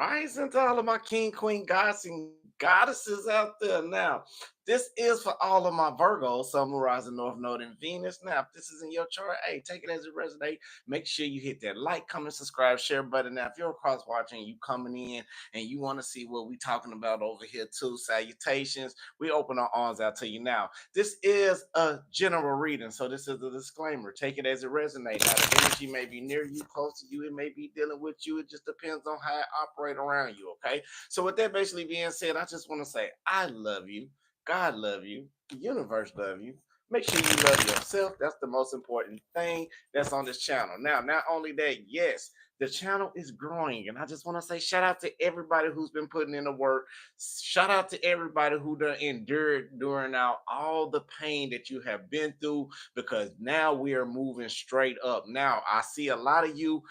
rising to all of my king, queen, gods, and goddesses out there. Now, this is for all of my Virgos, Sun, Moon, Rising, North Node, and Venus. Now, if this is in your chart, hey, take it as it resonates. Make sure you hit that like, comment, subscribe, share button. Now, if you're across watching, you coming in and you want to see what we talking about over here too, salutations. We open our arms out to you now. This is a general reading, so this is a disclaimer. Take it as it resonates. Now, the energy may be near you, close to you, it may be dealing with you. It just depends on how it operate around you, okay? So with that basically being said, I just want to say I love you. God love you. The universe love you. Make sure you love yourself. That's the most important thing that's on this channel. Now, not only that, yes, the channel is growing. And I just want to say shout out to everybody who's been putting in the work. Shout out to everybody who done endured during all the pain that you have been through, because now we are moving straight up. Now, I see a lot of you.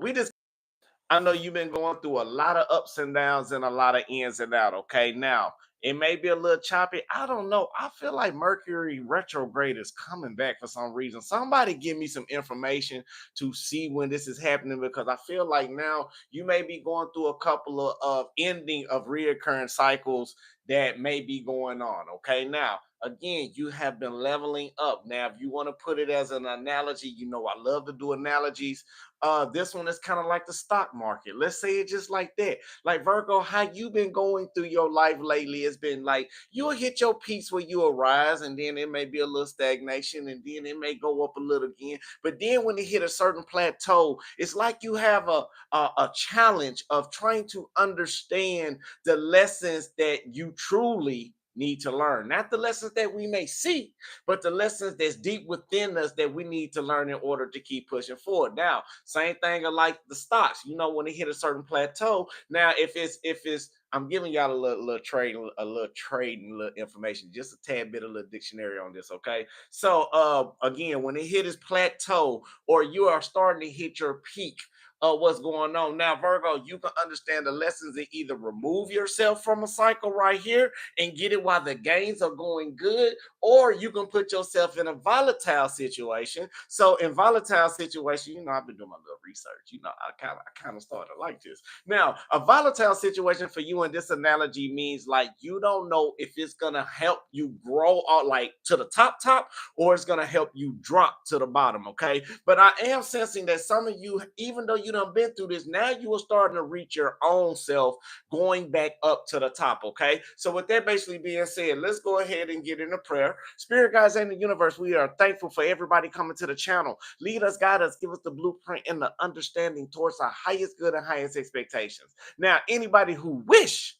We just I know you've been going through a lot of ups and downs and a lot of ins and out. Okay, now it may be a little choppy. I don't know. I feel like Mercury retrograde is coming back for some reason. Somebody give me some information to see when this is happening, because I feel like now you may be going through a couple of ending of reoccurring cycles that may be going on. Okay, now again, you have been leveling up. Now, if you want to put it as an analogy, I love to do analogies. This one is kind of like the stock market. Let's say it just like that. Like Virgo, how you been going through your life lately? It's been like you'll hit your peaks where you will rise, and then it may be a little stagnation, and then it may go up a little again. But then when it hit a certain plateau, it's like you have a challenge of trying to understand the lessons that you truly need to learn. Not the lessons that we may see, but the lessons that's deep within us that we need to learn in order to keep pushing forward. Now, same thing like the stocks. When it hit a certain plateau. Now, if it's I'm giving y'all a little trading, little information, just a tad bit of little dictionary on this, okay? So again, when it hit its plateau or you are starting to hit your peak, what's going on now, Virgo, you can understand the lessons and either remove yourself from a cycle right here and get it while the gains are going good, or you can put yourself in a volatile situation. So in volatile situation, I've been doing my little research. I kind of started like this. Now, a volatile situation for you in this analogy means like you don't know if it's gonna help you grow or like to the top, or it's gonna help you drop to the bottom. Okay, but I am sensing that some of you, even though you done been through this, now you are starting to reach your own self going back up to the top. Okay, so with that basically being said, let's go ahead and get into prayer. Spirit guides and the universe, we are thankful for everybody coming to the channel. Lead us, guide us, give us the blueprint and the understanding towards our highest good and highest expectations. Now, anybody who wish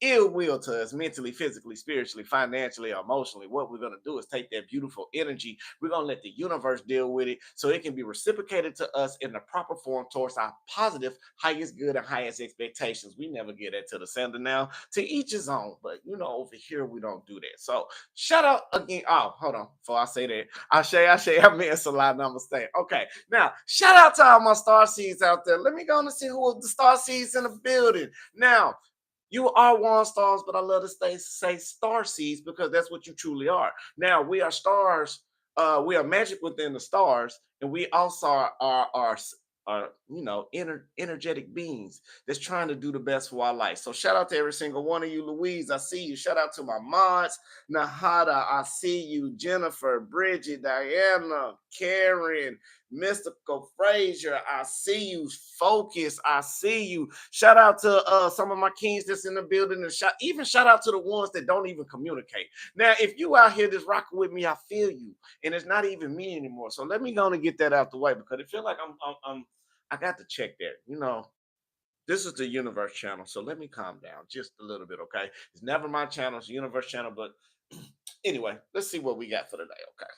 ill will to us mentally, physically, spiritually, financially, or emotionally, what we're going to do is take that beautiful energy. We're going to let the universe deal with it so it can be reciprocated to us in the proper form towards our positive, highest good, and highest expectations. We never get that to the sender now. To each his own. But, over here, we don't do that. So, shout out again. Oh, hold on. Before I say that, I mean, it's a lot of namaste. Okay. Now, shout out to all my star seeds out there. Let me go and see who the star seeds in the building. Now, you are Waunstar, but I love to say star seeds because that's what you truly are. Now, we are stars. We are magic within the stars, and we also are energetic beings that's trying to do the best for our life. So shout out to every single one of you. Louise, I see you. Shout out to my mods. Nahada, I see you. Jennifer, Bridget, Diana, Karen, Mystical Frazier, I see you. Focus, I see you. Shout out to some of my kings that's in the building, and shout out to the ones that don't even communicate. Now, if you out here just rocking with me, I feel you, and it's not even me anymore. So let me go and get that out the way, because it feel like I got to check that. This is the universe channel, so let me calm down just a little bit, okay? It's never my channel, it's the universe channel, but anyway, let's see what we got for today, okay?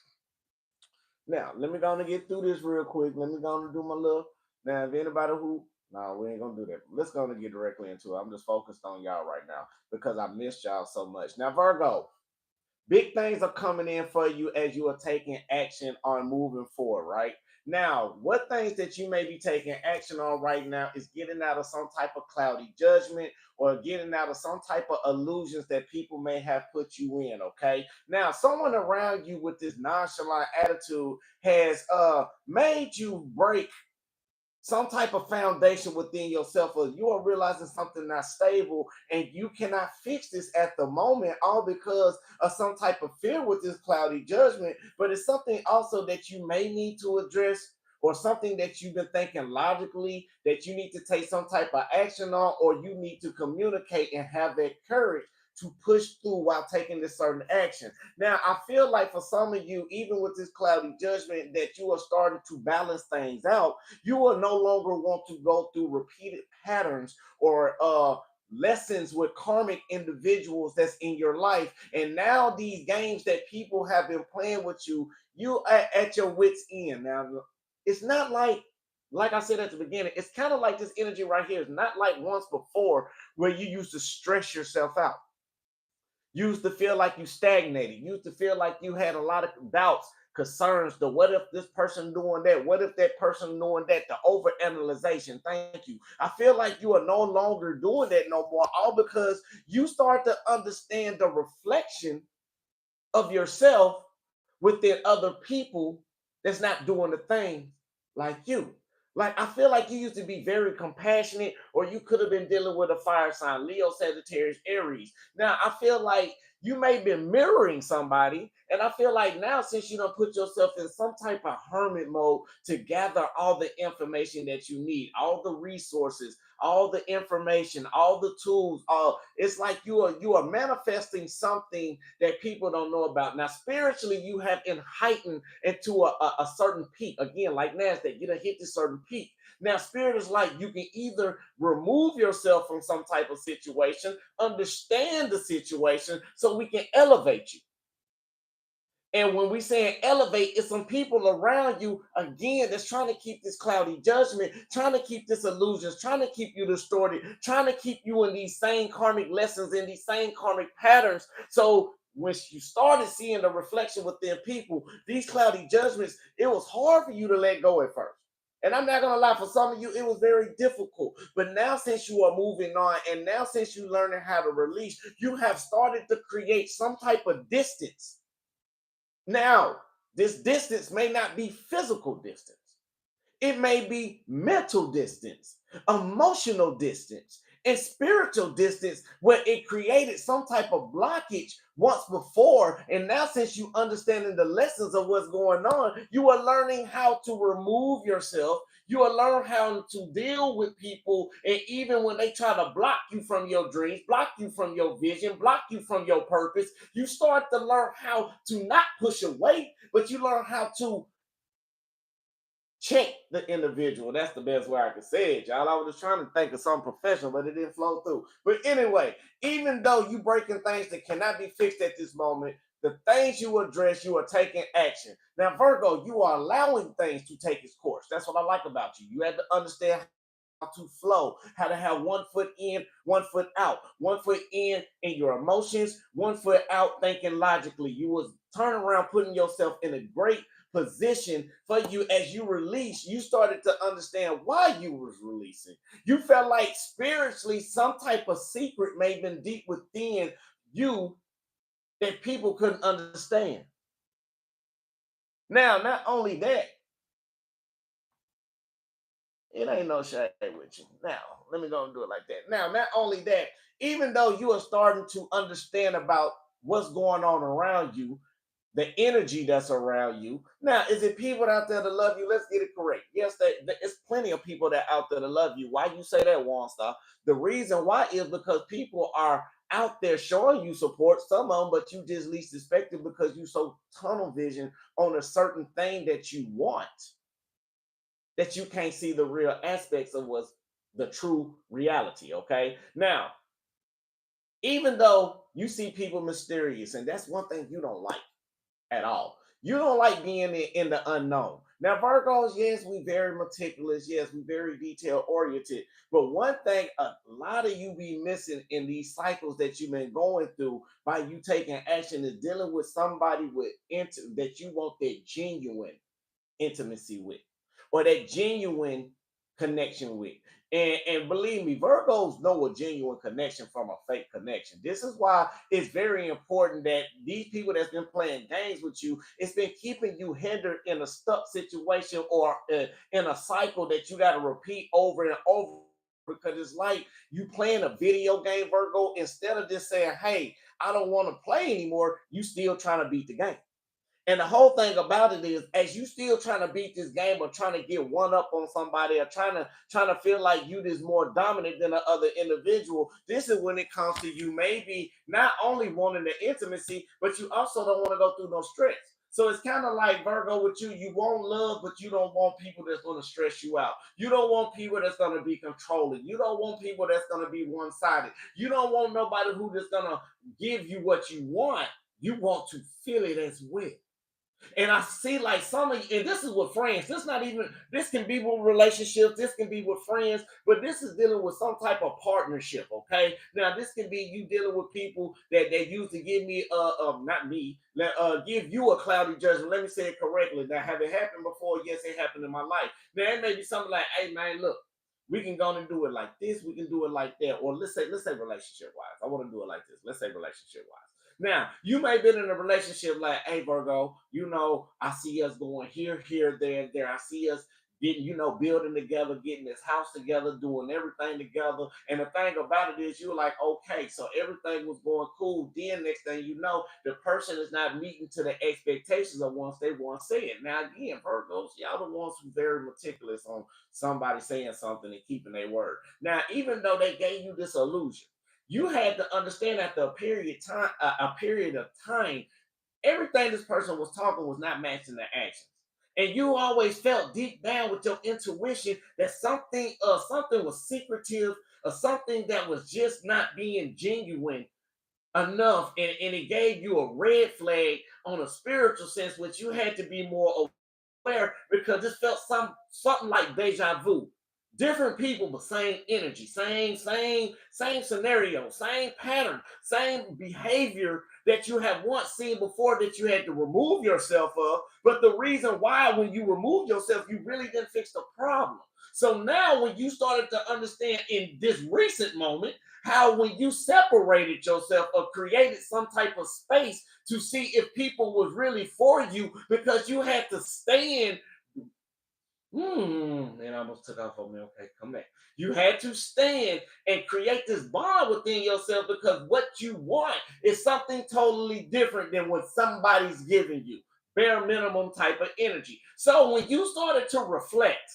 Now, let me go and get through this real quick. Let me go and do my little. Now, if anybody who. No, we ain't going to do that. Let's go and get directly into it. I'm just focused on y'all right now because I missed y'all so much. Now, Virgo, big things are coming in for you as you are taking action on moving forward, right? Now, what things that you may be taking action on right now is getting out of some type of cloudy judgment or getting out of some type of illusions that people may have put you in, okay? Now, someone around you with this nonchalant attitude has made you break some type of foundation within yourself, or you are realizing something not stable and you cannot fix this at the moment, all because of some type of fear with this cloudy judgment. But it's something also that you may need to address, or something that you've been thinking logically that you need to take some type of action on, or you need to communicate and have that courage to push through while taking this certain action. Now, I feel like for some of you, even with this cloudy judgment, that you are starting to balance things out. You will no longer want to go through repeated patterns or lessons with karmic individuals that's in your life. And now these games that people have been playing with you, you are at your wits end. Now, it's not like I said at the beginning, it's kind of like this energy right here. It's not like once before where you used to stress yourself out. You used to feel like you stagnated. You used to feel like you had a lot of doubts, concerns. The what if this person doing that? What if that person doing that? The overanalyzation. Thank you. I feel like you are no longer doing that no more, all because you start to understand the reflection of yourself within other people that's not doing the thing like you. Like, I feel like you used to be very compassionate, or you could have been dealing with a fire sign, Leo, Sagittarius, Aries. Now, I feel like you may be mirroring somebody, and I feel like now, since you don't put yourself in some type of hermit mode to gather all the information that you need, all the resources, all the information, all the tools, all it's like you are manifesting something that people don't know about. Now, spiritually, you have been heightened into a certain peak. Again, like NASDAQ, you done hit this certain peak. Now, spirit is like you can either remove yourself from some type of situation, understand the situation, so we can elevate you. And when we say elevate, it's some people around you, again, that's trying to keep this cloudy judgment, trying to keep this illusions, trying to keep you distorted, trying to keep you in these same karmic lessons, in these same karmic patterns. So when you started seeing the reflection within people, these cloudy judgments, it was hard for you to let go at first. And I'm not gonna lie, for some of you, it was very difficult. But now, since you are moving on, and now since you learning how to release, you have started to create some type of distance. Now, this distance may not be physical distance. It may be mental distance, emotional distance, and spiritual distance, where it created some type of blockage once before. And now, since you understanding the lessons of what's going on, you are learning how to remove yourself. You will learn how to deal with people. And even when they try to block you from your dreams, block you from your vision, block you from your purpose, you start to learn how to not push away, but you learn how to check the individual. That's the best way I can say it, y'all. I was just trying to think of something professional, but it didn't flow through. But anyway, even though you breaking things that cannot be fixed at this moment, the things you address, you are taking action. Now, Virgo, you are allowing things to take its course. That's what I like about you. You had to understand how to flow, how to have one foot in, one foot out, one foot in your emotions, one foot out thinking logically. You was turning around, putting yourself in a great position for you. As you release, you started to understand why you was releasing. You felt like spiritually some type of secret may have been deep within you that people couldn't understand. Now, not only that, it ain't no shade with you. Now, let me go and do it like that. Now, not only that, even though you are starting to understand about what's going on around you, the energy that's around you. Now, is it people out there that love you? Let's get it correct. Yes, it's plenty of people that out there that love you. Why you say that, Waunstar? The reason why is because people are out there showing you support, some of them, but you just least expect it because you so tunnel vision on a certain thing that you want, that you can't see the real aspects of what's the true reality. Okay. Now, even though you see people mysterious, and that's one thing you don't like at all. You don't like being in the unknown. Now, Virgos, yes, we very meticulous. Yes, we very detail oriented. But one thing a lot of you be missing in these cycles that you've been going through by you taking action is dealing with somebody with that you want that genuine intimacy with, or that genuine connection with. And believe me, Virgos know a genuine connection from a fake connection. This is why it's very important that these people that's been playing games with you, it's been keeping you hindered in a stuck situation or in a cycle that you got to repeat over and over, because it's like you playing a video game, Virgo. Instead of just saying, hey, I don't want to play anymore, you still trying to beat the game. And the whole thing about it is, as you still trying to beat this game or trying to get one up on somebody or trying to feel like you is more dominant than the other individual, this is when it comes to you maybe not only wanting the intimacy, but you also don't want to go through no stress. So it's kind of like Virgo with you. You want love, but you don't want people that's going to stress you out. You don't want people that's going to be controlling. You don't want people that's going to be one-sided. You don't want nobody who just going to give you what you want. You want to feel it as well. And I see like some of you, and this is with friends. This not even, this can be with relationships, this can be with friends, but this is dealing with some type of partnership. Okay. Now this can be you dealing with people that they used to give me not me, give you a cloudy judgment. Let me say it correctly. Now, have it happened before? Yes, it happened in my life. Now it may be something like, hey man, look, we can go and do it like this, we can do it like that. Or let's say relationship wise. I want to do it like this. Let's say relationship wise. Now, you may have been in a relationship like, hey, Virgo, I see us going here, here, there, there. I see us getting, building together, getting this house together, doing everything together. And the thing about it is, you're like, okay, so everything was going cool. Then next thing you know, the person is not meeting to the expectations of once they once said. Now, again, Virgos, y'all the ones who very meticulous on somebody saying something and keeping their word. Now, even though they gave you this illusion, you had to understand after a period of time, everything this person was talking was not matching their actions. And you always felt deep down with your intuition that something was secretive, or something that was just not being genuine enough, and it gave you a red flag on a spiritual sense, which you had to be more aware, because this felt something like deja vu. Different people, but same energy, same scenario, same pattern, same behavior that you have once seen before that you had to remove yourself of. But the reason why, when you remove yourself, you really didn't fix the problem. So now, when you started to understand in this recent moment how when you separated yourself or created some type of space to see if people was really for you, because you had to stand. It almost took off on me. Okay, come back. You had to stand and create this bond within yourself, because what you want is something totally different than what somebody's giving you. Bare minimum type of energy. So when you started to reflect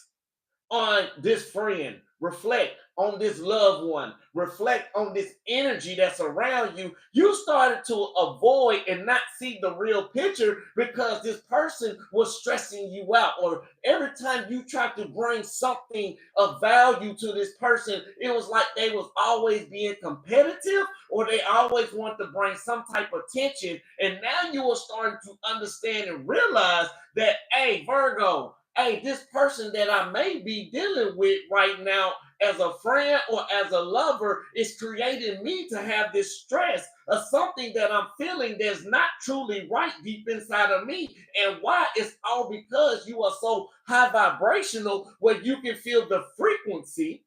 on this friend, reflect on this loved one, reflect on this energy that's around you, you started to avoid and not see the real picture, because this person was stressing you out. Or every time you tried to bring something of value to this person, it was like they was always being competitive, or they always want to bring some type of tension. And now you are starting to understand and realize that, hey, Virgo, hey, this person that I may be dealing with right now as a friend or as a lover is creating me to have this stress of something that I'm feeling that's not truly right deep inside of me. And why? It's all because you are so high vibrational, where you can feel the frequency,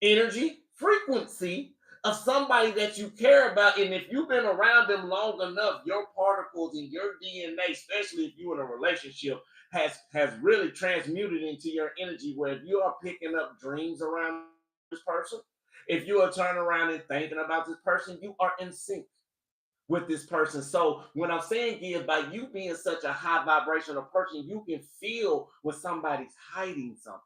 energy, frequency of somebody that you care about. And if you've been around them long enough, your particles in your DNA, especially if you're in a relationship, has really transmuted into your energy, where if you are picking up dreams around this person, if you are turning around and thinking about this person, you are in sync with this person. So when I'm saying is, by you being such a high vibrational person, you can feel when somebody's hiding something.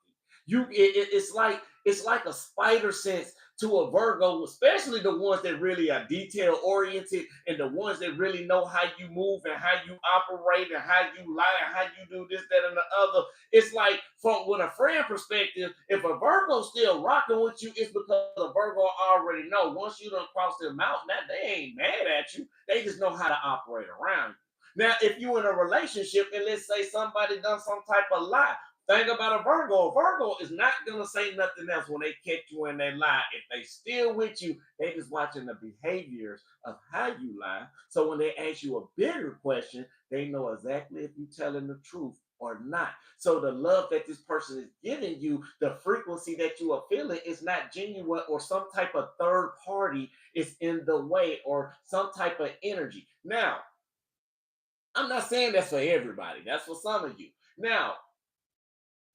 It's like a spider sense to a Virgo, especially the ones that really are detail oriented, and the ones that really know how you move and how you operate and how you lie and how you do this, that, and the other. It's like, from with a friend perspective, if a Virgo's still rocking with you, it's because a Virgo already know once you done cross them out, now they ain't mad at you. They just know how to operate around you. Now, if you in a relationship and let's say somebody done some type of lie, think about a Virgo. A Virgo is not gonna say nothing else when they catch you in their lie. If they still with you, they just watching the behaviors of how you lie. So when they ask you a bigger question, they know exactly if you're telling the truth or not. So the love that this person is giving you, the frequency that you are feeling is not genuine, or some type of third party is in the way, or some type of energy. Now, I'm not saying that's for everybody. That's for some of you. Now,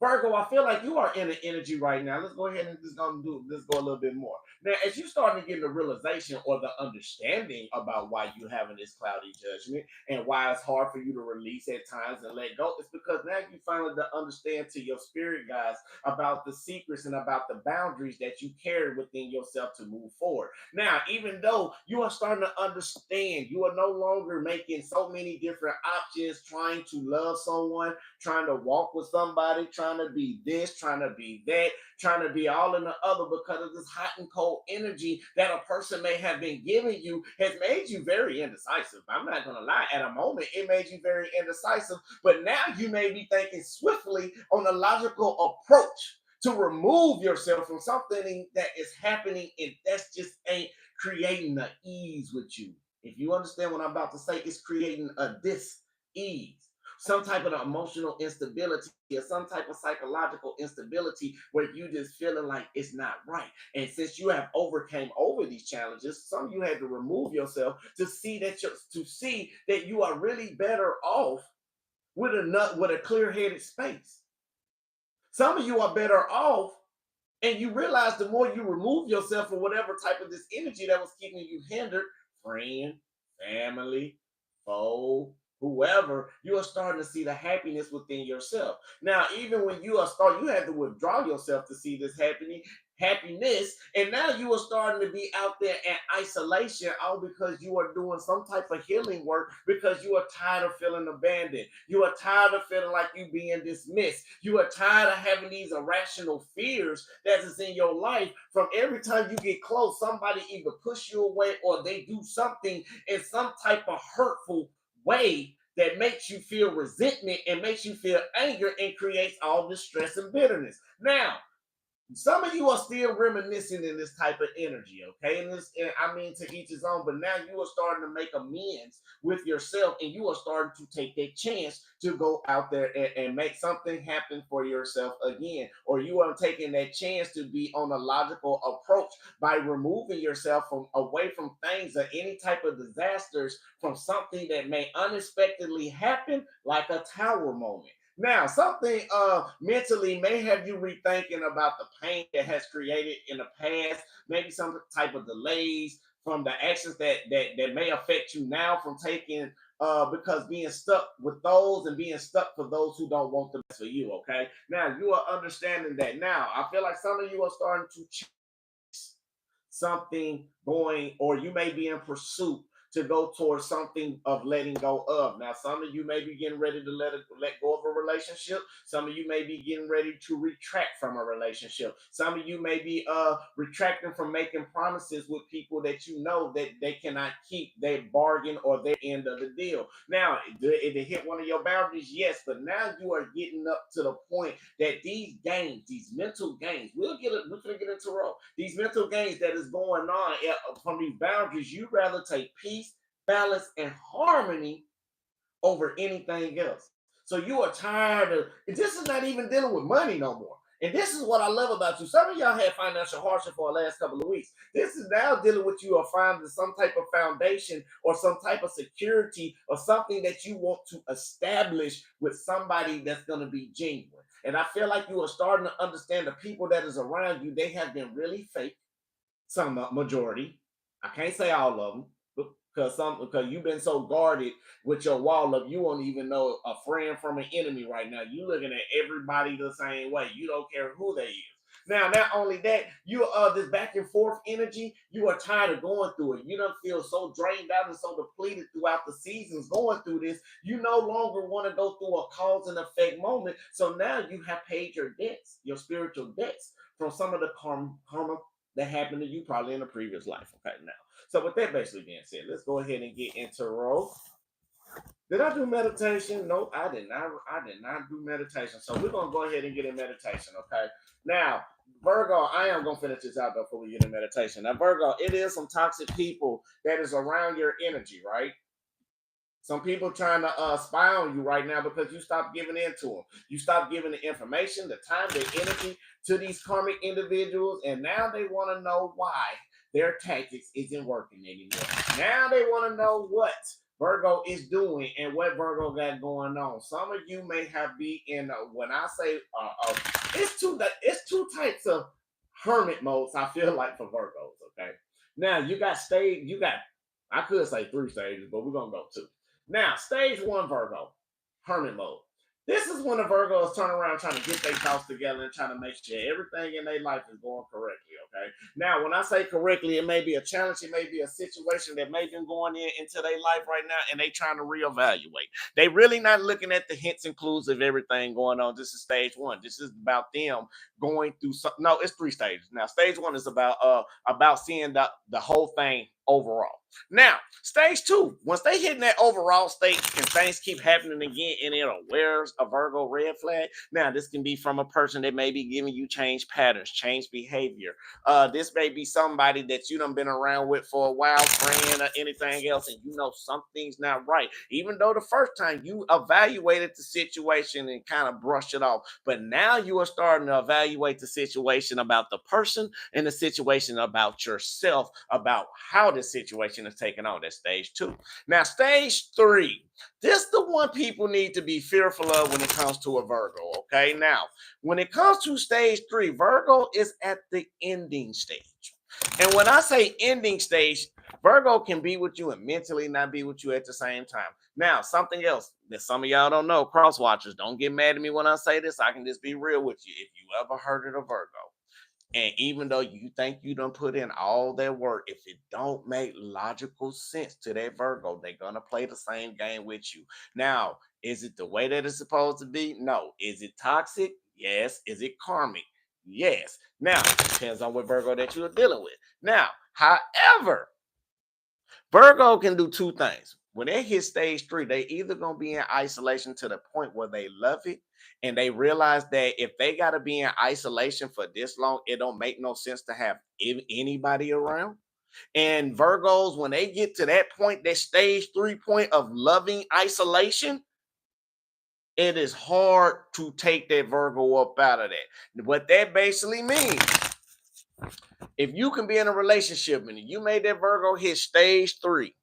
Virgo, I feel like you are in an energy right now. Let's go ahead and let's go a little bit more. Now, as you start to get the realization or the understanding about why you having this cloudy judgment and why it's hard for you to release at times and let go, it's because now you finally understand to your spirit guides about the secrets and about the boundaries that you carry within yourself to move forward. Now, even though you are starting to understand, you are no longer making so many different options, trying to love someone, trying to walk with somebody, trying to be this, trying to be that, trying to be all in the other, because of this hot and cold energy that a person may have been giving you has made you very indecisive. I'm not going to lie. At a moment, it made you very indecisive, but now you may be thinking swiftly on a logical approach to remove yourself from something that is happening, and that's just ain't creating the ease with you. If you understand what I'm about to say, it's creating a dis-ease, some type of emotional instability, or some type of psychological instability where you just feeling like it's not right. And since you have overcame over these challenges, some of you had to remove yourself to see that you are really better off with a clear-headed space. Some of you are better off, and you realize the more you remove yourself from whatever type of this energy that was keeping you hindered, friend, family, foe, whoever, you are starting to see the happiness within yourself. Now, even when you had to withdraw yourself to see this happiness, and now you are starting to be out there in isolation, all because you are doing some type of healing work, because you are tired of feeling abandoned, you are tired of feeling like you being dismissed, you are tired of having these irrational fears that is in your life. From every time you get close, somebody either push you away or they do something in some type of hurtful way that makes you feel resentment and makes you feel anger and creates all this stress and bitterness. Now, some of you are still reminiscing in this type of energy, okay? And I mean, to each his own, but now you are starting to make amends with yourself, and you are starting to take that chance to go out there and make something happen for yourself again. Or you are taking that chance to be on a logical approach by removing yourself from away from things or any type of disasters, from something that may unexpectedly happen, like a tower moment. Now, something mentally may have you rethinking about the pain that has created in the past, maybe some type of delays from the actions that may affect you now from taking, because being stuck with those and being stuck for those who don't want the best for you. Okay, now you are understanding that. Now, I feel like some of you are starting to something going, or you may be in pursuit to go towards something of letting go of. Now, some of you may be getting ready to let go of a relationship. Some of you may be getting ready to retract from a relationship. Some of you may be retracting from making promises with people that you know that they cannot keep their bargain or their end of the deal. Now, did it hit one of your boundaries? Yes, but now you are getting up to the point that these games, these mental games, we're gonna get into row. These mental games that is going on from these boundaries, you'd rather take peace, balance, and harmony over anything else. So you are tired of this is not even dealing with money no more. And this is what I love about you. Some of y'all had financial hardship for the last couple of weeks. This is now dealing with you or finding some type of foundation or some type of security or something that you want to establish with somebody that's going to be genuine. And I feel like you are starting to understand the people that is around you. They have been really fake, some majority. I can't say all of them, because you've been so guarded with your wall of you won't even know a friend from an enemy right now. You looking at everybody the same way. You don't care who they is. Now, not only that, you this back and forth energy, you are tired of going through it. You don't feel so drained out and so depleted throughout the seasons going through this. You no longer want to go through a cause and effect moment. So now you have paid your debts, your spiritual debts, from some of the karma that happened to you probably in a previous life. Okay, now. So with that basically being said, let's go ahead and get into roll. Did I do meditation? Nope, I did not. I did not do meditation. So we're gonna go ahead and get in meditation. Okay. Now, Virgo, I am gonna finish this out before we get in meditation. Now, Virgo, it is some toxic people that is around your energy, right? Some people trying to spy on you right now because you stopped giving in to them. You stopped giving the information, the time, the energy to these karmic individuals, and now they want to know why their tactics isn't working anymore. Now they want to know what Virgo is doing and what Virgo got going on. Some of you may have be in when I say it's two types of hermit modes. I feel like for Virgos. Okay, now you got I could say 3 stages, but we're gonna go 2. Now, stage 1 Virgo, hermit mode. This is when the Virgos turn around trying to get their thoughts together and trying to make sure everything in their life is going correctly. Okay. Now, when I say correctly, it may be a challenge, it may be a situation that may be going into their life right now, and they trying to reevaluate. They really not looking at the hints and clues of everything going on. This is stage 1. This is about them going through some. No, it's 3 stages. Now, stage 1 is about seeing the whole thing overall. Now, stage 2, once they hit in that overall state and things keep happening again, and it wears a Virgo red flag. Now, this can be from a person that may be giving you change patterns, change behavior. This may be somebody that you done been around with for a while, friend or anything else, and you know something's not right. Even though the first time you evaluated the situation and kind of brushed it off, but now you are starting to evaluate the situation about the person and the situation about yourself, about how the situation is taken on. That's stage 2. Now, stage 3, this is the one people need to be fearful of when it comes to a Virgo. Okay, now when it comes to stage 3, Virgo is at the ending stage. And when I say ending stage, Virgo can be with you and mentally not be with you at the same time. Now, something else that some of y'all don't know, cross watchers, don't get mad at me when I say this. I can just be real with you. If you ever heard of a Virgo, and even though you think you done put in all that work, if it don't make logical sense to that Virgo, they're gonna play the same game with you. Now, is it the way that it's supposed to be? No. Is it toxic? Yes. Is it karmic? Yes. Now, depends on what Virgo that you're dealing with. Now, however, Virgo can do 2 things. When they hit stage 3, they either gonna be in isolation to the point where they love it, and they realize that if they gotta be in isolation for this long, it don't make no sense to have anybody around. And Virgos, when they get to that point, that stage 3 point of loving isolation, it is hard to take that Virgo up out of that. What that basically means, if you can be in a relationship and you made that Virgo hit stage 3,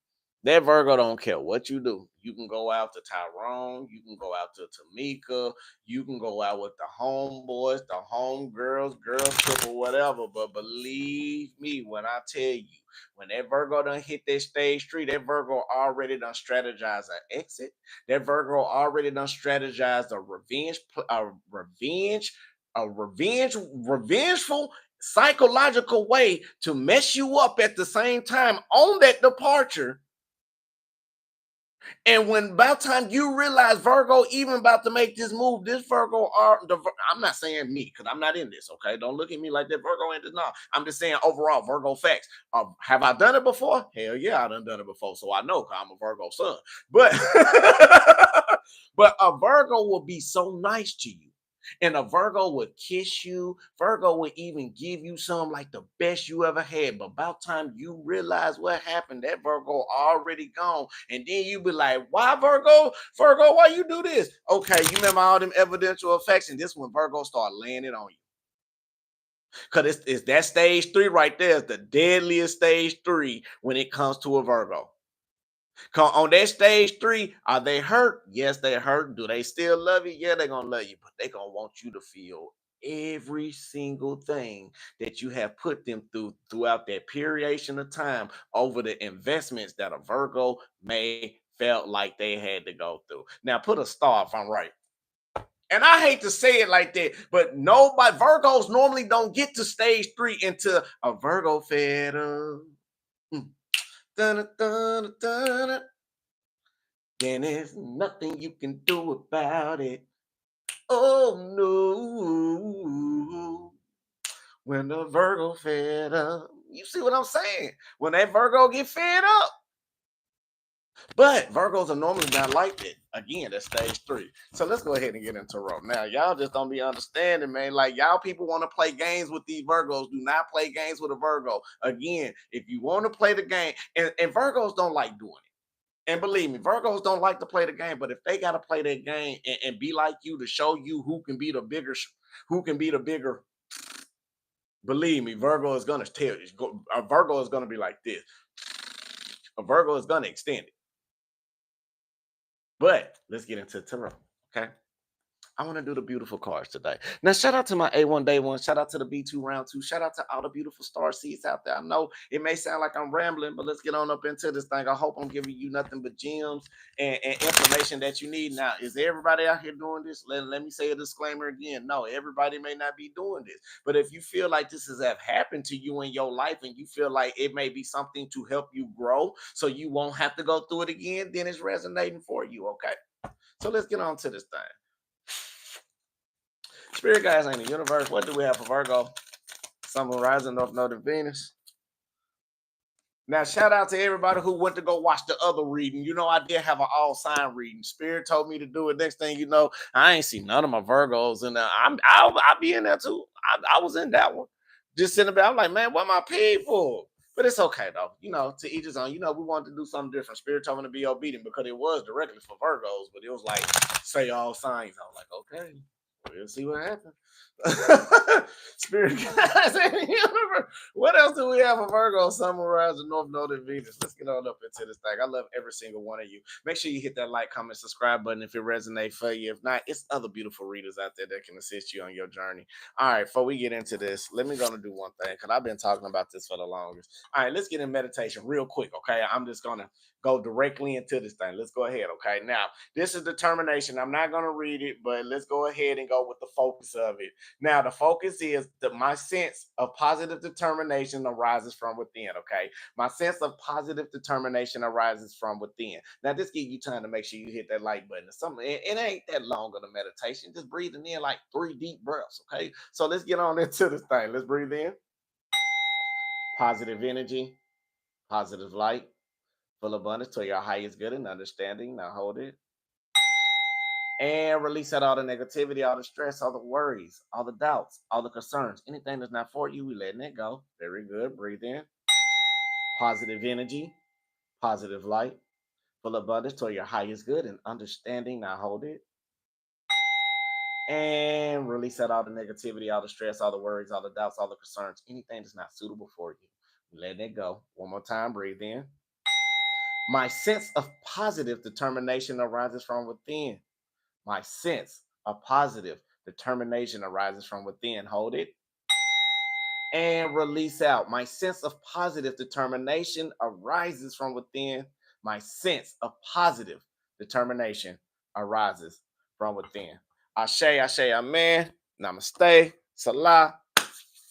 that Virgo don't care what you do. You can go out to Tyrone, you can go out to Tamika, you can go out with the homeboys, the homegirls, girls trip or whatever. But believe me when I tell you, when that Virgo done hit that stage 3, that Virgo already done strategized an exit. That Virgo already done strategized revengeful psychological way to mess you up at the same time on that departure. And when about time you realize Virgo even about to make this move, this Virgo I'm not saying me because I'm not in this. Okay, don't look at me like that Virgo in this. No, I'm just saying overall Virgo facts. Have I done it before? Hell yeah, I done it before, so I know because I'm a Virgo son. But but a Virgo will be so nice to you. And a Virgo would kiss you. Virgo would even give you some like the best you ever had. But about time you realize what happened, that Virgo already gone. And then you be like, why Virgo? Virgo, why you do this? Okay, you remember all them evidential effects, and this one Virgo start laying it on you. Because it's that stage 3 right there is the deadliest stage 3 when it comes to a Virgo. On that stage 3, are they hurt? Yes, they hurt. Do they still love you? Yeah, they're gonna love you, but they're gonna want you to feel every single thing that you have put them throughout that period of time over the investments that a Virgo may felt like they had to go through. Now put a star if I'm right. And I hate to say it like that, but nobody Virgos normally don't get to stage 3 until a Virgo fed up. Dun, dun, dun, dun. Then there's nothing you can do about it. Oh no. When the Virgo fed up. You see what I'm saying? When that Virgo get fed up. But Virgos are normally not like that. Again, that's stage 3. So let's go ahead and get into Raw. Now, y'all just don't be understanding, man. Like, y'all people want to play games with these Virgos. Do not play games with a Virgo. Again, if you want to play the game, and Virgos don't like doing it. And believe me, Virgos don't like to play the game, but if they got to play that game and be like you to show you who can be the bigger, who can be the bigger, believe me, Virgo is gonna tell you. A Virgo is gonna be like this. A Virgo is gonna extend it. But let's get into tarot. Okay. I want to do the beautiful cards today. Now, shout out to my A1 Day One. Shout out to the B2 Round Two. Shout out to all the beautiful star seeds out there. I know it may sound like I'm rambling, but let's get on up into this thing. I hope I'm giving you nothing but gems and information that you need. Now, is everybody out here doing this? Let me say a disclaimer again. No, everybody may not be doing this. But if you feel like this has have happened to you in your life and you feel like it may be something to help you grow so you won't have to go through it again, then it's resonating for you. Okay. So let's get on to this thing. Spirit guys in the universe, what do we have for Virgo? Sun, Moon, Rising, North Node, and Venus. Now, shout out to everybody who went to go watch the other reading. You know, I did have an all sign reading. Spirit told me to do it. Next thing you know, I ain't see none of my Virgos in there. I'll be in there too. I was in that one. Just sitting there. I'm like, man, what my people? But it's okay though. You know, to each his own. You know, we wanted to do something different. Spirit told me to be obedient because it was directly for Virgos, but it was like say all signs. I was like, okay. We'll see what happens. Spirit guys in the universe. What else do we have for Virgo, Sun, Moon, Rising, North Node, and Venus? Let's get on up into this thing. I love every single one of you. Make sure you hit that like, comment, subscribe button if it resonates for you. If not, it's other beautiful readers out there that can assist you on your journey. All right, before we get into this, let me gonna do one thing because I've been talking about this for the longest. All right, let's get in meditation real quick. Okay, I'm just gonna go directly into this thing. Let's go ahead. Okay, now this is determination. I'm not gonna read it, but let's go ahead and go with the focus of it. Now, the focus is that my sense of positive determination arises from within. Okay, my sense of positive determination arises from within. Now, this gives you time to make sure you hit that like button. Something it ain't that long of a meditation. Just breathing in like 3 deep breaths. Okay, so let's get on into this thing. Let's breathe in positive energy, positive light, full abundance to your highest good and understanding. Now hold it. And release out all the negativity, all the stress, all the worries, all the doubts, all the concerns. Anything that's not for you, we letting it go. Very good. Breathe in. Positive energy, positive light, full abundance to your highest good and understanding. Now hold it. And release out all the negativity, all the stress, all the worries, all the doubts, all the concerns. Anything that's not suitable for you, we letting it go. One more time. Breathe in. My sense of positive determination arises from within. My sense of positive determination arises from within. Hold it. And release out. My sense of positive determination arises from within. My sense of positive determination arises from within. Ashe, Ashe, Amen. Namaste. Salah.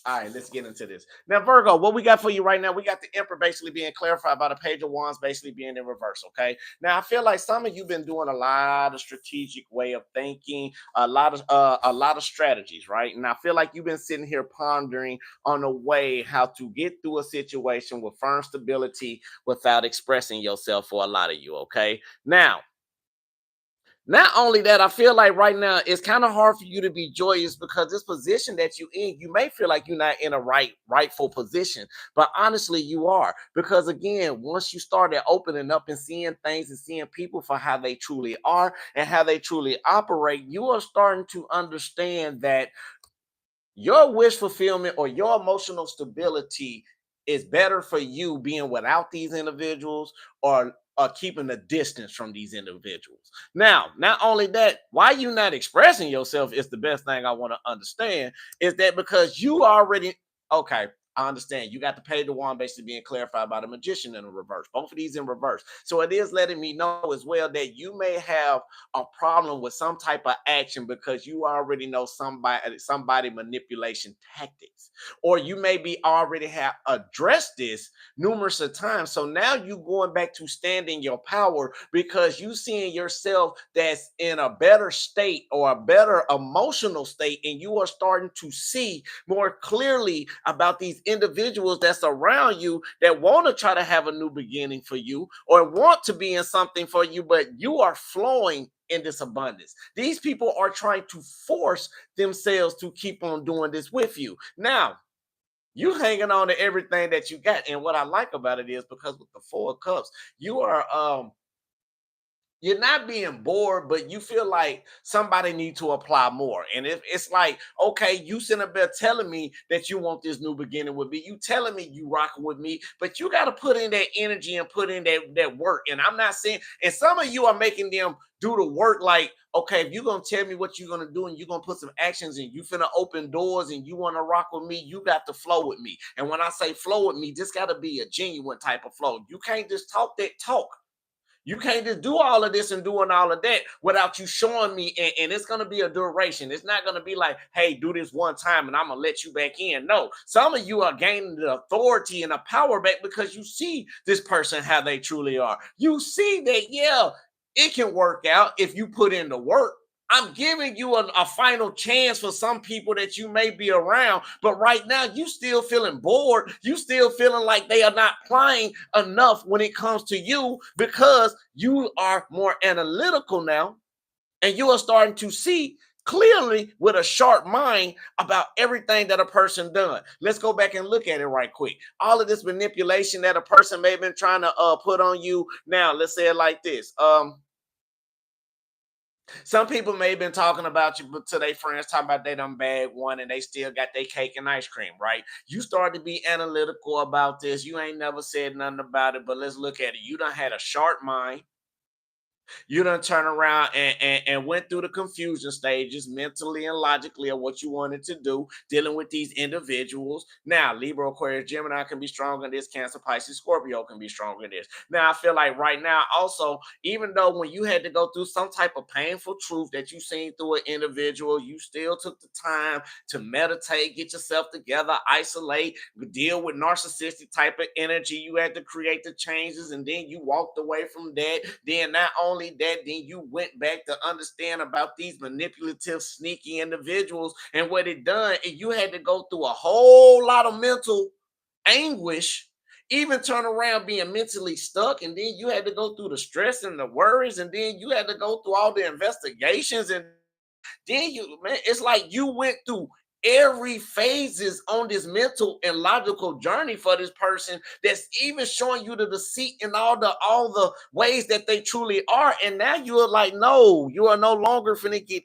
All right, let's get into this. Now, Virgo, what we got for you right now, we got the Emperor basically being clarified by the Page of Wands basically being in reverse, okay? Now, I feel like some of you been doing a lot of strategic way of thinking, a lot of strategies, right? And I feel like you've been sitting here pondering on a way how to get through a situation with firm stability without expressing yourself for a lot of you, okay? Now, not only that, I feel like right now it's kind of hard for you to be joyous because this position that you in, you may feel like you're not in a rightful position, but honestly, you are. Because again, once you started opening up and seeing things and seeing people for how they truly are and how they truly operate, you are starting to understand that your wish fulfillment or your emotional stability is better for you being without these individuals or keeping a distance from these individuals. Now, not only that, why you not expressing yourself is the best thing I want to understand is that because you already okay. I understand. You got the page of one basically being clarified by the magician in the reverse. Both of these in reverse. So it is letting me know as well that you may have a problem with some type of action because you already know somebody manipulation tactics, or you maybe already have addressed this numerous of times. So now you going back to stand in your power because you seeing yourself that's in a better state or a better emotional state, and you are starting to see more clearly about these individuals that's around you that want to try to have a new beginning for you or want to be in something for you, but you are flowing in this abundance. These people are trying to force themselves to keep on doing this with you. Now, you hanging on to everything that you got. And what I like about it is because with the Four of Cups, you are You're not being bored, but you feel like somebody need to apply more. And if it's like, okay, you sitting up there telling me that you want this new beginning with me, you telling me you rocking with me, but you got to put in that energy and put in that work. And I'm not saying, and some of you are making them do the work like, okay, if you're gonna tell me what you're gonna do and you're gonna put some actions and you finna open doors and you wanna rock with me, you got to flow with me. And when I say flow with me, this gotta be a genuine type of flow. You can't just talk that talk. You can't just do all of this and doing all of that without you showing me. And it's going to be a duration. It's not going to be like, hey, do this one time and I'm going to let you back in. No, some of you are gaining the authority and the power back because you see this person how they truly are. You see that, yeah, it can work out if you put in the work. I'm giving you a final chance for some people that you may be around, but right now you still feeling bored. You still feeling like they are not playing enough when it comes to you because you are more analytical now and you are starting to see clearly with a sharp mind about everything that a person done. Let's go back and look at it right quick. All of this manipulation that a person may have been trying to put on you. Now, let's say it like this. Some people may have been talking about you, but to their friends, talking about they done bad one and they still got their cake and ice cream, right? You start to be analytical about this. You ain't never said nothing about it, but let's look at it. You done had a sharp mind. You done turn around and went through the confusion stages mentally and logically of what you wanted to do, dealing with these individuals. Now, Libra, Aquarius, Gemini can be stronger in this. Cancer, Pisces, Scorpio can be stronger in this. Now, I feel like right now, also, even though when you had to go through some type of painful truth that you seen through an individual, you still took the time to meditate, get yourself together, isolate, deal with narcissistic type of energy. You had to create the changes, and then you walked away from that. Then not only that, then you went back to understand about these manipulative, sneaky individuals and what it done. And you had to go through a whole lot of mental anguish, even turn around being mentally stuck. And then you had to go through the stress and the worries. And then you had to go through all the investigations. And then you, man, it's like you went through every phases on this mental and logical journey for this person that's even showing you the deceit and all the ways that they truly are. And now you're like, no, you are no longer finna get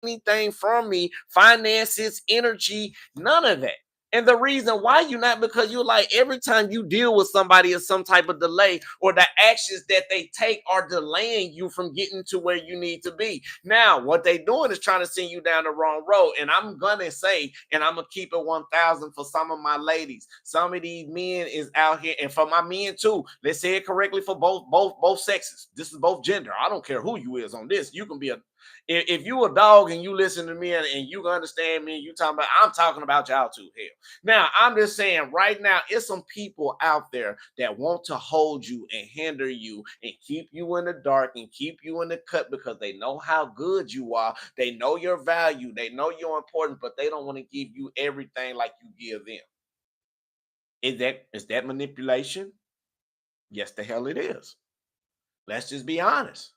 anything from me, finances, energy, none of that. And the reason why you're not, because you're like, every time you deal with somebody is some type of delay, or the actions that they take are delaying you from getting to where you need to be. Now, what they doing is trying to send you down the wrong road. And I'm gonna say, and I'm gonna keep it 1,000 for some of my ladies. Some of these men is out here, and for my men too. Let's say it correctly for both sexes. This is both gender. I don't care who you is on this. You can be a, if you a dog and you listen to me and you can understand me, you talking about, I'm talking about y'all too. Hell. Now, I'm just saying right now, it's some people out there that want to hold you and hinder you and keep you in the dark and keep you in the cut because they know how good you are. They know your value. They know you're important, but they don't want to give you everything like you give them. Is that manipulation? Yes, the hell it is. Let's just be honest.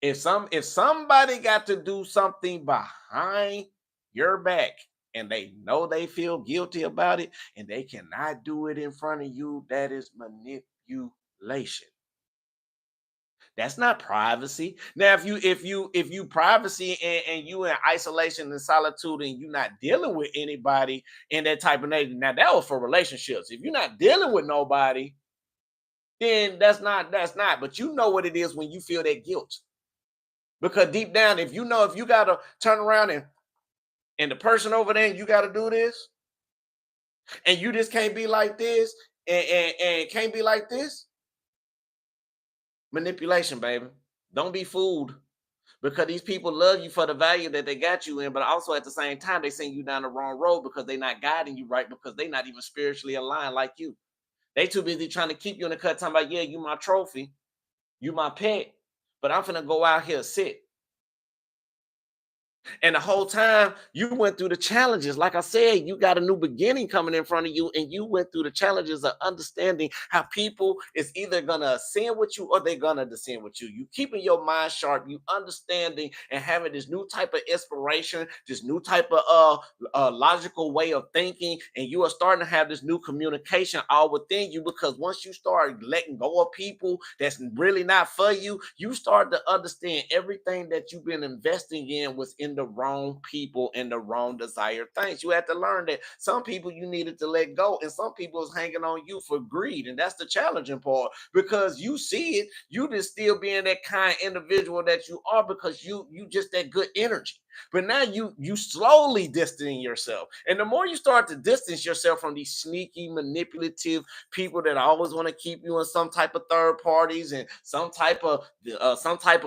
If somebody got to do something behind your back and they know they feel guilty about it and they cannot do it in front of you, that is manipulation. That's not privacy. Now, if you privacy and you in isolation and solitude and you're not dealing with anybody in that type of nature, now that was for relationships. If you're not dealing with nobody, then that's not. But you know what it is when you feel that guilt. Because deep down, if you know if you gotta turn around and the person over there and you gotta do this, and you just can't be like this and can't be like this, manipulation, baby. Don't be fooled. Because these people love you for the value that they got you in, but also at the same time, they send you down the wrong road because they're not guiding you right, because they're not even spiritually aligned like you. They too busy trying to keep you in the cut, talking about, yeah, you my trophy, you my pet, but I'm finna go out here sit. And the whole time you went through the challenges. Like I said, you got a new beginning coming in front of you, and you went through the challenges of understanding how people is either gonna ascend with you or they're gonna descend with you. You keeping your mind sharp, you understanding and having this new type of inspiration, this new type of logical way of thinking, and you are starting to have this new communication all within you, because once you start letting go of people that's really not for you, you start to understand everything that you've been investing in was in the wrong people and the wrong desired things. You had to learn that some people you needed to let go, and some people is hanging on you for greed, and that's the challenging part, because you see it, you just still being that kind individual that you are, because you just that good energy. But now you slowly distancing yourself, and the more you start to distance yourself from these sneaky, manipulative people that always want to keep you in some type of third parties and some type of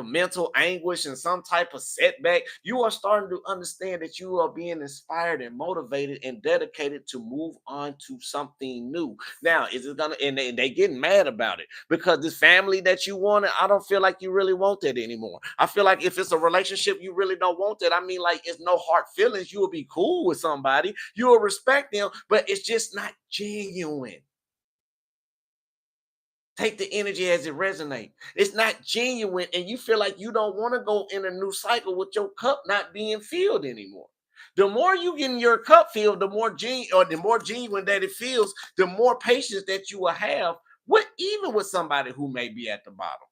mental anguish and some type of setback, you are starting to understand that you are being inspired and motivated and dedicated to move on to something new. Now, is it gonna, and they getting mad about it, because this family that you wanted, I don't feel like you really want that anymore. I feel like if it's a relationship you really don't want that, I mean, like, it's no hard feelings. You will be cool with somebody, you will respect them, but it's just not genuine. Take the energy as it resonates. It's not genuine, and you feel like you don't want to go in a new cycle with your cup not being filled anymore. The more you get in your cup filled, the more genuine that it feels, the more patience that you will have with, even with somebody who may be at the bottom,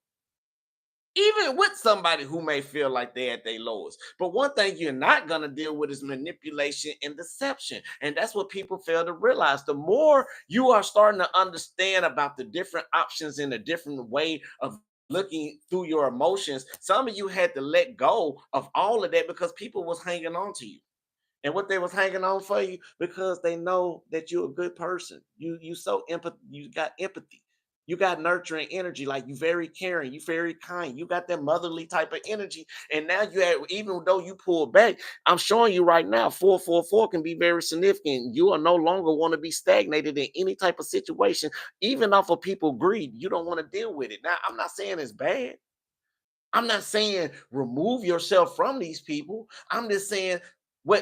even with somebody who may feel like they're at their lowest. But one thing you're not going to deal with is manipulation and deception. And that's what people fail to realize. The more you are starting to understand about the different options in a different way of looking through your emotions, some of you had to let go of all of that because people was hanging on to you. And what they was hanging on for you because they know that you're a good person. You got empathy. You got nurturing energy, like you very caring, you very kind, you got that motherly type of energy. And now you have, even though you pull back, I'm showing you right now, 444 can be very significant. You are no longer want to be stagnated in any type of situation, even off of people greed. You don't want to deal with it. Now, I'm not saying it's bad. I'm not saying remove yourself from these people. I'm just saying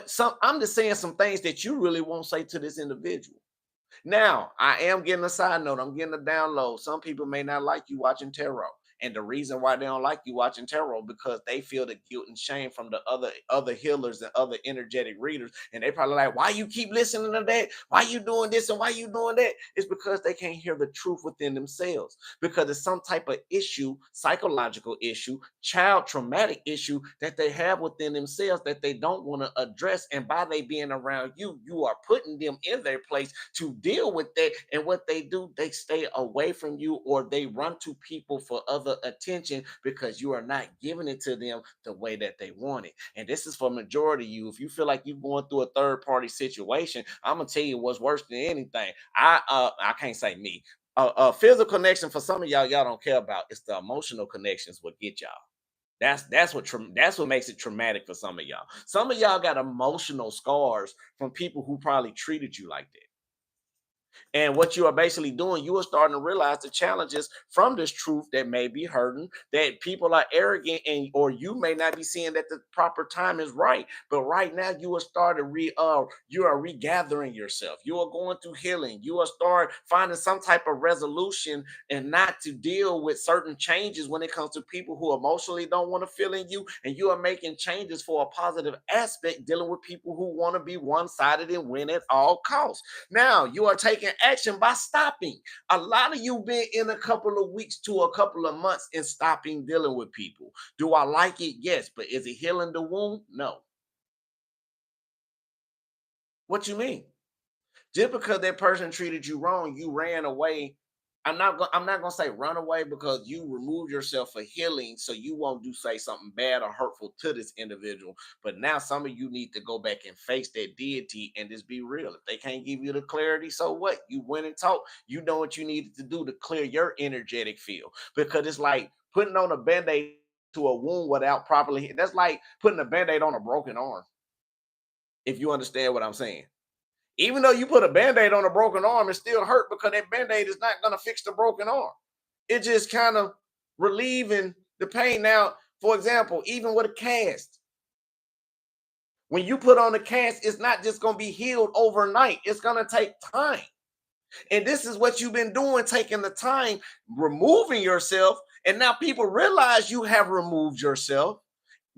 some things that you really won't say to this individual. Now, I am getting a side note. I'm getting a download. Some people may not like you watching tarot. And the reason why they don't like you watching tarot, because they feel the guilt and shame from the other healers and other energetic readers. And they probably like, why you keep listening to that? Why you doing this and why you doing that? It's because they can't hear the truth within themselves. Because it's some type of issue, psychological issue, child traumatic issue that they have within themselves that they don't want to address. And by they being around you, you are putting them in their place to deal with that. And what they do, they stay away from you, or they run to people for other attention because you are not giving it to them the way that they want it. And this is for majority of you. If you feel like you're going through a third party situation, I'm gonna tell you what's worse than anything. I can't say me. A physical connection for some of y'all don't care about. It's the emotional connections what get y'all. That's what makes it traumatic for some of y'all. Some of y'all got emotional scars from people who probably treated you like that. And what you are basically doing, you are starting to realize the challenges from this truth that may be hurting, that people are arrogant, and or you may not be seeing that the proper time is right. But right now you are starting you are regathering yourself. You are going through healing. You are start finding some type of resolution, and not to deal with certain changes when it comes to people who emotionally don't want to feel in you. And you are making changes for a positive aspect, dealing with people who want to be one-sided and win at all costs. Now you are taking action by stopping. A lot of you been in a couple of weeks to a couple of months and stopping dealing with people. Do I like it? Yes. But is it healing the wound? No. What you mean? Just because that person treated you wrong, you ran away. I'm not gonna say run away, because you remove yourself for healing, so you won't do say something bad or hurtful to this individual. But now some of you need to go back and face that deity and just be real. If they can't give you the clarity, so what? You went and talked. You know what you needed to do to clear your energetic field. Because it's like putting on a band-aid to a wound without properly. That's like putting a band-aid on a broken arm. If you understand what I'm saying. Even though you put a band-aid on a broken arm, it still hurt, because that band-aid is not going to fix the broken arm. It just kind of relieving the pain. Now, for example, even with a cast, When you put on the cast, it's not just going to be healed overnight. It's going to take time. And this is what you've been doing, taking the time, removing yourself. And now people realize you have removed yourself.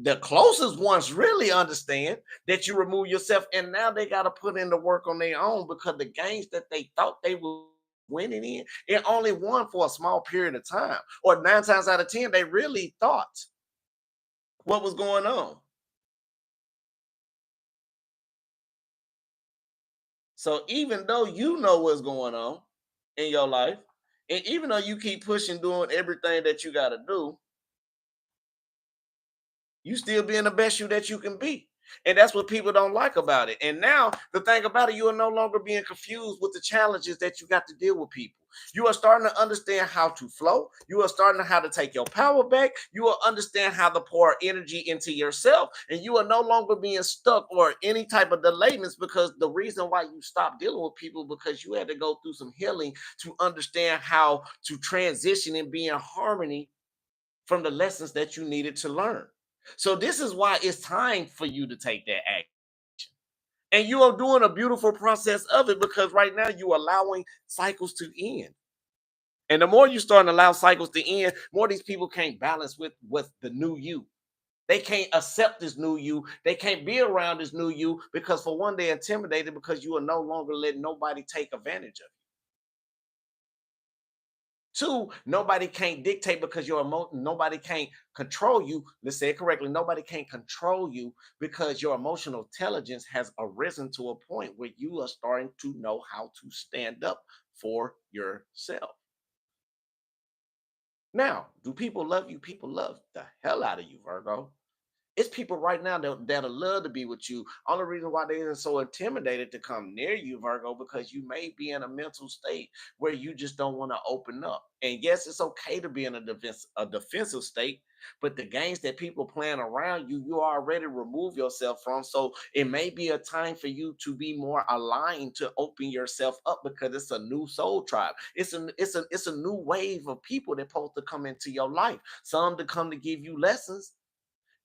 The closest ones really understand that you remove yourself. And now they got to put in the work on their own, because the games that they thought they were winning in, it only won for a small period of time. Or 9 times out of 10, they really thought what was going on. So even though you know what's going on in your life, and even though you keep pushing, doing everything that you got to do, you still being the best you that you can be. And that's what people don't like about it. And now the thing about it, you are no longer being confused with the challenges that you got to deal with people. You are starting to understand how to flow. You are starting to how to take your power back. You will understand how to pour energy into yourself. And you are no longer being stuck or any type of delayments, because the reason why you stopped dealing with people, because you had to go through some healing to understand how to transition and be in harmony from the lessons that you needed to learn. So this is why it's time for you to take that action. And you are doing a beautiful process of it, because right now you're allowing cycles to end. And the more you start to allow cycles to end, more these people can't balance with the new you. They can't accept this new you. They can't be around this new you, because for one, they're intimidated because you are no longer letting nobody take advantage of you. Two, nobody can't dictate, because nobody can't control you. Let's say it correctly. Nobody can't control you, because your emotional intelligence has arisen to a point where you are starting to know how to stand up for yourself. Now, do people love you? People love the hell out of you, Virgo. It's people right now that'll love to be with you. Only reason why they're so intimidated to come near you, Virgo, because you may be in a mental state where you just don't want to open up. And yes, it's okay to be in a defensive state, but the games that people playing around you, you already remove yourself from. So it may be a time for you to be more aligned, to open yourself up, because it's a new soul tribe. It's a new wave of people that supposed to come into your life. Some to come to give you lessons,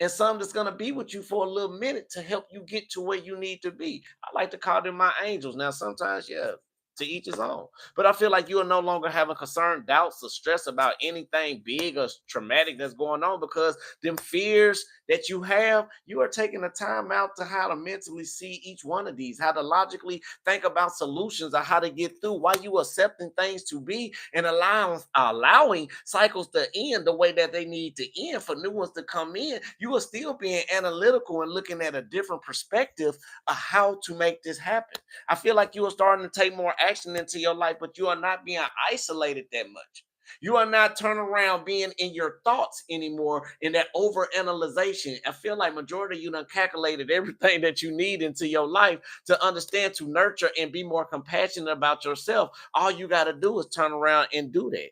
and some that's going to be with you for a little minute to help you get to where you need to be. I like to call them my angels. Now, sometimes, yeah, to each his own. But I feel like you are no longer having concern, doubts, or stress about anything big or traumatic that's going on, because them fears that you have, you are taking the time out to how to mentally see each one of these, how to logically think about solutions or how to get through, while you accepting things to be and allowing cycles to end the way that they need to end for new ones to come in. You are still being analytical and looking at a different perspective of how to make this happen. I feel like you are starting to take more action into your life, but you are not being isolated that much. You are not turning around being in your thoughts anymore in that over analyzation. I feel like majority of you done calculated everything that you need into your life to understand, to nurture, and be more compassionate about yourself. All you got to do is turn around and do that.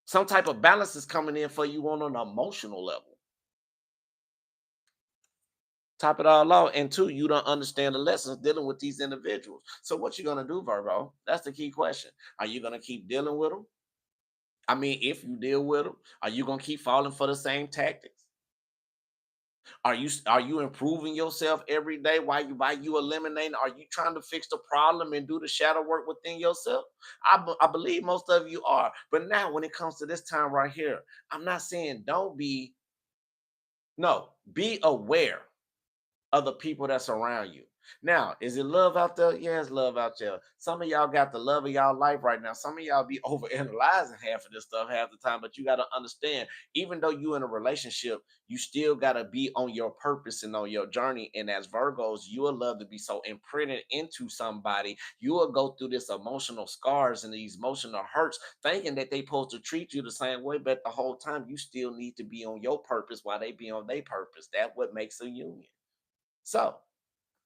Some type of balance is coming in for you on an emotional level. Top it all off. And two, you don't understand the lessons dealing with these individuals. So what you gonna do, Virgo? That's the key question. Are you gonna keep dealing with them? I mean, if you deal with them, are you gonna keep falling for the same tactics? Are you improving yourself every day? Why you eliminating? Are you trying to fix the problem and do the shadow work within yourself? I believe most of you are. But now, when it comes to this time right here, I'm not saying don't be. No, be aware of the people that's around you. Now, is it love out there? Yeah, it's love out there. Some of y'all got the love of y'all life right now. Some of y'all be over analyzing half of this stuff half the time, but you got to understand, even though you in a relationship, you still got to be on your purpose and on your journey. And as Virgos, you will love to be so imprinted into somebody. You will go through this emotional scars and these emotional hurts, thinking that they supposed to treat you the same way, but the whole time you still need to be on your purpose while they be on their purpose. That's what makes a union. So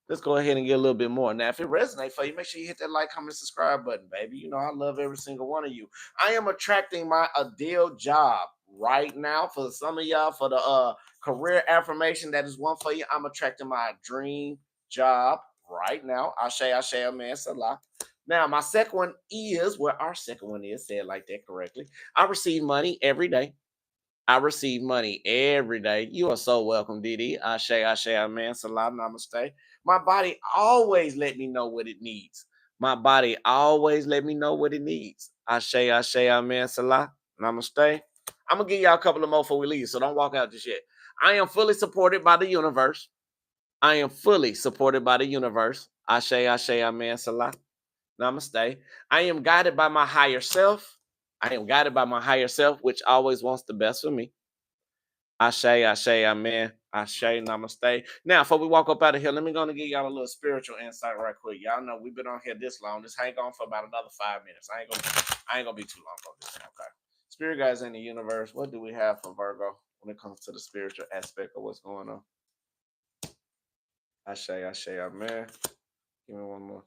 let's go ahead and get a little bit more. Now, if it resonates for you, make sure you hit that like, comment, subscribe button, baby. You know, I love every single one of you. I am attracting my ideal job right now. For some of y'all, for the career affirmation, that is one for you. I'm attracting my dream job right now. Ashe, man, salah. Now, my second one is, where our second one is, say it like that correctly. I receive money every day. I receive money every day. You are so welcome, Didi. Ashe, amen. Salam, namaste. My body always let me know what it needs. My body always let me know what it needs. Ashe, amen. Salam, namaste. I'm gonna give y'all a couple of more before we leave, so don't walk out just yet. I am fully supported by the universe. I am fully supported by the universe. Ashe, amen. Salam, namaste. I am guided by my higher self. I am guided by my higher self, which always wants the best for me. Ashe, amen. Ashe, namaste. Now, before we walk up out of here, let me go and give y'all a little spiritual insight right quick. Y'all know we've been on here this long. This hang on for about another 5 minutes. I ain't gonna be too long on this. Okay. Spirit guys in the universe, what do we have for Virgo when it comes to the spiritual aspect of what's going on? Ashe, amen. Give me one more.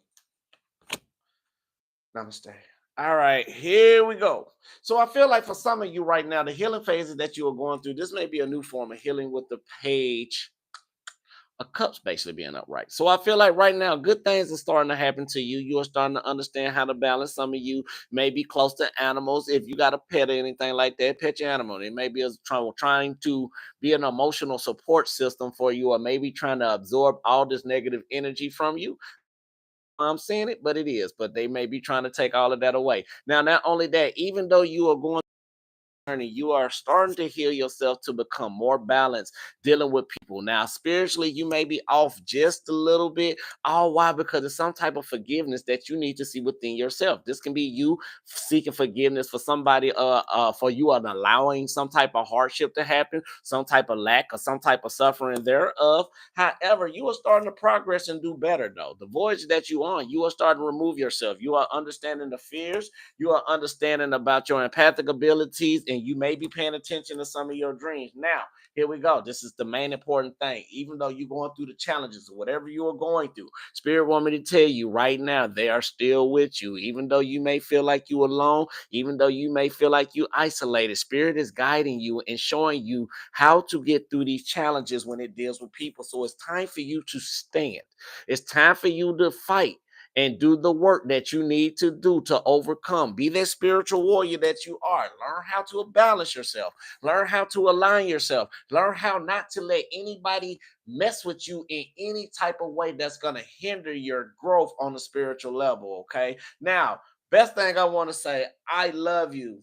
Namaste. All right, here we go. So I feel like for some of you right now, the healing phases that you are going through, this may be a new form of healing with the page of cups basically being upright. So I feel like right now, good things are starting to happen to you. You are starting to understand how to balance. Some of you may be close to animals. If you got a pet or anything like that, pet your animal. It may be trying to be an emotional support system for you, or maybe trying to absorb all this negative energy from you. I'm saying it, but it is. But they may be trying to take all of that away. Now, not only that, even though you are going journey, you are starting to heal yourself to become more balanced dealing with people. Now, spiritually, you may be off just a little bit. All why? Because it's some type of forgiveness that you need to see within yourself. This can be you seeking forgiveness for somebody, for you are allowing some type of hardship to happen, some type of lack or some type of suffering thereof. However, you are starting to progress and do better though. The voyage that you on, you are starting to remove yourself. You are understanding the fears, you are understanding about your empathic abilities, and you may be paying attention to some of your dreams. Now, here we go. This is the main important thing. Even though you're going through the challenges or whatever you are going through, Spirit want me to tell you right now, they are still with you. Even though you may feel like you alone, even though you may feel like you isolated, Spirit is guiding you and showing you how to get through these challenges when it deals with people. So it's time for you to stand. It's time for you to fight and do the work that you need to do to overcome. Be that spiritual warrior that you are. Learn how to balance yourself. Learn how to align yourself. Learn how not to let anybody mess with you in any type of way that's going to hinder your growth on the spiritual level. Okay. Now, best thing I want to say, I love you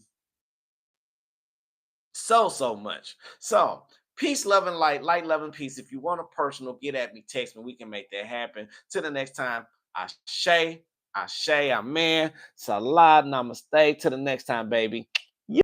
so much. So peace, love, and light, love, and peace. If you want a personal, get at me, text me. We can make that happen. Till the next time, Ashe, amen, salah, namaste. Till the next time, baby.